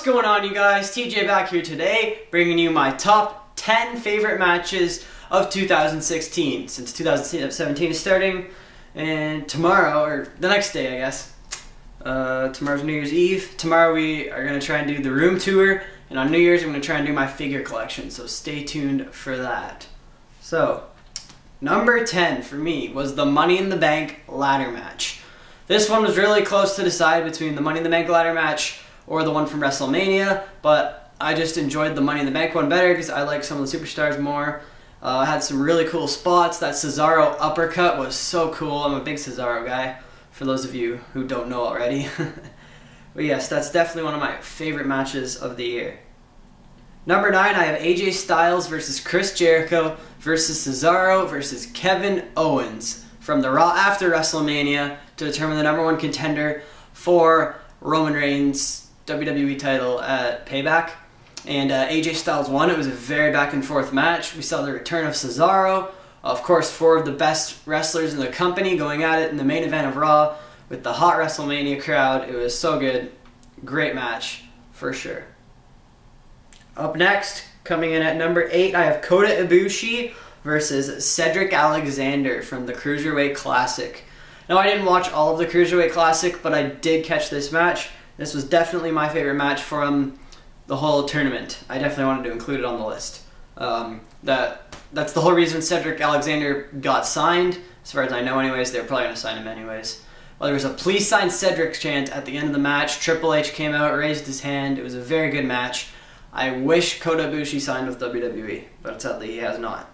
going on, you guys? TJ back here today, bringing you my top 10 favorite matches of 2016. Since 2017 is starting, and tomorrow, or the next day I guess, tomorrow's New Year's Eve. Tomorrow we are going to try and do the room tour, and on New Year's I'm going to try and do my figure collection, so stay tuned for that. So, number 10 for me was the Money in the Bank ladder match. This one was really close to decide between the Money in the Bank ladder match or the one from WrestleMania, but I just enjoyed the Money in the Bank one better because I like some of the superstars more. I had some really cool spots. That Cesaro uppercut was so cool. I'm a big Cesaro guy, for those of you who don't know already. But yes, that's definitely one of my favorite matches of the year. Number 9, I have AJ Styles versus Chris Jericho versus Cesaro versus Kevin Owens from the Raw after WrestleMania to determine the number 1 contender for Roman Reigns' WWE title at Payback. And AJ Styles won. It was a very back and forth match. We saw the return of Cesaro. Of course, 4 of the best wrestlers in the company going at it in the main event of Raw with the hot WrestleMania crowd. It was so good. Great match, for sure. Up next, coming in at number 8, I have Kota Ibushi versus Cedric Alexander from the Cruiserweight Classic. Now, I didn't watch all of the Cruiserweight Classic, but I did catch this match. This was definitely my favorite match from the whole tournament. I definitely wanted to include it on the list. That's the whole reason Cedric Alexander got signed. As far as I know anyways, they were probably going to sign him anyways. Well, there was a "Please sign Cedric" chant at the end of the match. Triple H came out, raised his hand. It was a very good match. I wish Kota Ibushi signed with WWE, but sadly he has not.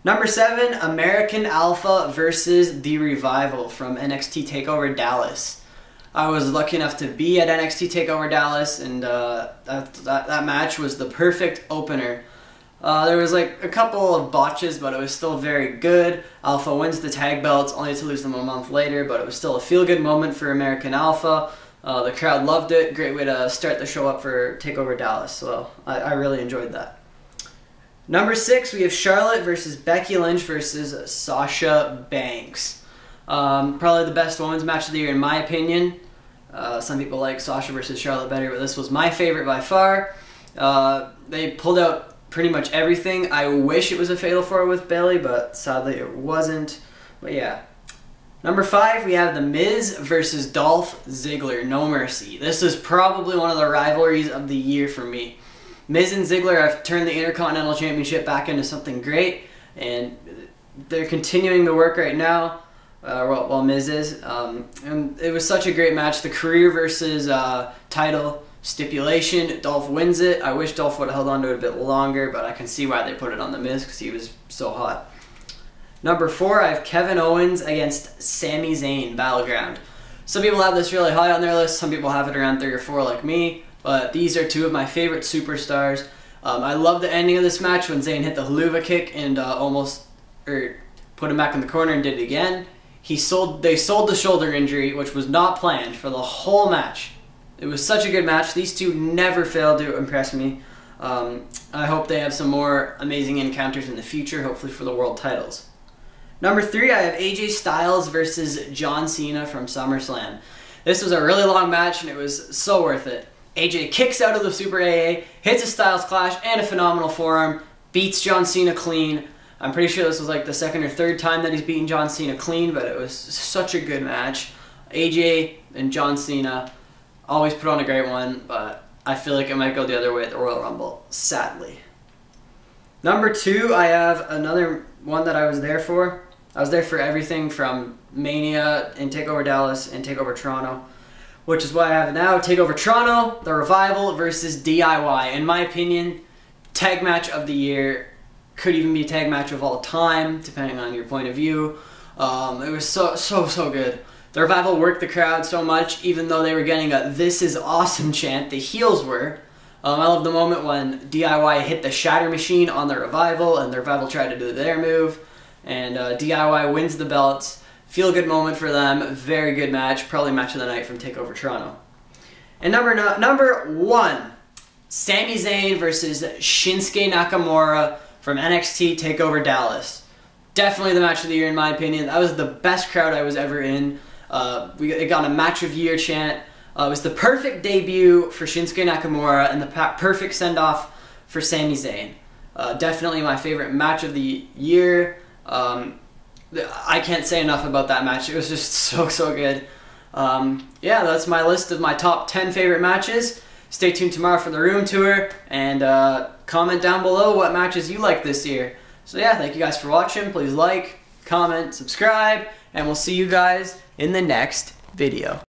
Number 7, American Alpha versus The Revival from NXT TakeOver Dallas. I was lucky enough to be at NXT TakeOver Dallas, and that match was the perfect opener. There was like a couple of botches, but it was still very good. Alpha wins the tag belts, only to lose them a month later, but it was still a feel-good moment for American Alpha. The crowd loved it. Great way to start the show up for TakeOver Dallas, so I really enjoyed that. Number 6, we have Charlotte versus Becky Lynch versus Sasha Banks. Probably the best women's match of the year in my opinion. Some people like Sasha versus Charlotte better, but this was my favorite by far. They pulled out pretty much everything. I wish it was a Fatal 4 with Bayley, but sadly it wasn't. But yeah. Number 5, we have The Miz versus Dolph Ziggler, No Mercy. This is probably one of the rivalries of the year for me. Miz and Ziggler have turned the Intercontinental Championship back into something great, and they're continuing to work right now, while Miz is. And it was such a great match. The career versus title stipulation. Dolph wins it. I wish Dolph would have held on to it a bit longer, but I can see why they put it on The Miz because he was so hot. Number 4, I have Kevin Owens against Sami Zayn, Battleground. Some people have this really high on their list. Some people have it around 3 or 4 like me. But these are 2 of my favorite superstars. I love the ending of this match when Zayn hit the haluva kick and put him back in the corner and did it again. They sold the shoulder injury, which was not planned, for the whole match. It was such a good match. These 2 never failed to impress me. I hope they have some more amazing encounters in the future, hopefully for the world titles. Number 3, I have AJ Styles versus John Cena from SummerSlam. This was a really long match and it was so worth it. AJ kicks out of the Super AA, hits a Styles Clash and a phenomenal forearm, beats John Cena clean. I'm pretty sure this was like the 2nd or 3rd time that he's beaten John Cena clean, but it was such a good match. AJ and John Cena always put on a great one, but I feel like it might go the other way at the Royal Rumble, sadly. Number 2, I have another one that I was there for. I was there for everything from Mania and TakeOver Dallas and TakeOver Toronto, which is why I have it now. TakeOver Toronto, The Revival versus DIY. In my opinion, tag match of the year. Could even be tag match of all time, depending on your point of view. It was so good. The Revival worked the crowd so much, even though they were getting a "This is awesome" chant. The heels were. I love the moment when DIY hit the Shatter Machine on the Revival, and the Revival tried to do their move, and DIY wins the belts. Feel good moment for them. Very good match. Probably match of the night from TakeOver Toronto. And number 1, Sami Zayn versus Shinsuke Nakamura from NXT TakeOver Dallas. Definitely the match of the year in my opinion. That was the best crowd I was ever in. It got a match of year chant. It was the perfect debut for Shinsuke Nakamura and the perfect send-off for Sami Zayn. Definitely my favorite match of the year. I can't say enough about that match. It was just so good. Yeah, that's my list of my top 10 favorite matches. Stay tuned tomorrow for the room tour, and comment down below what matches you like this year. So yeah, thank you guys for watching. Please like, comment, subscribe, and we'll see you guys in the next video.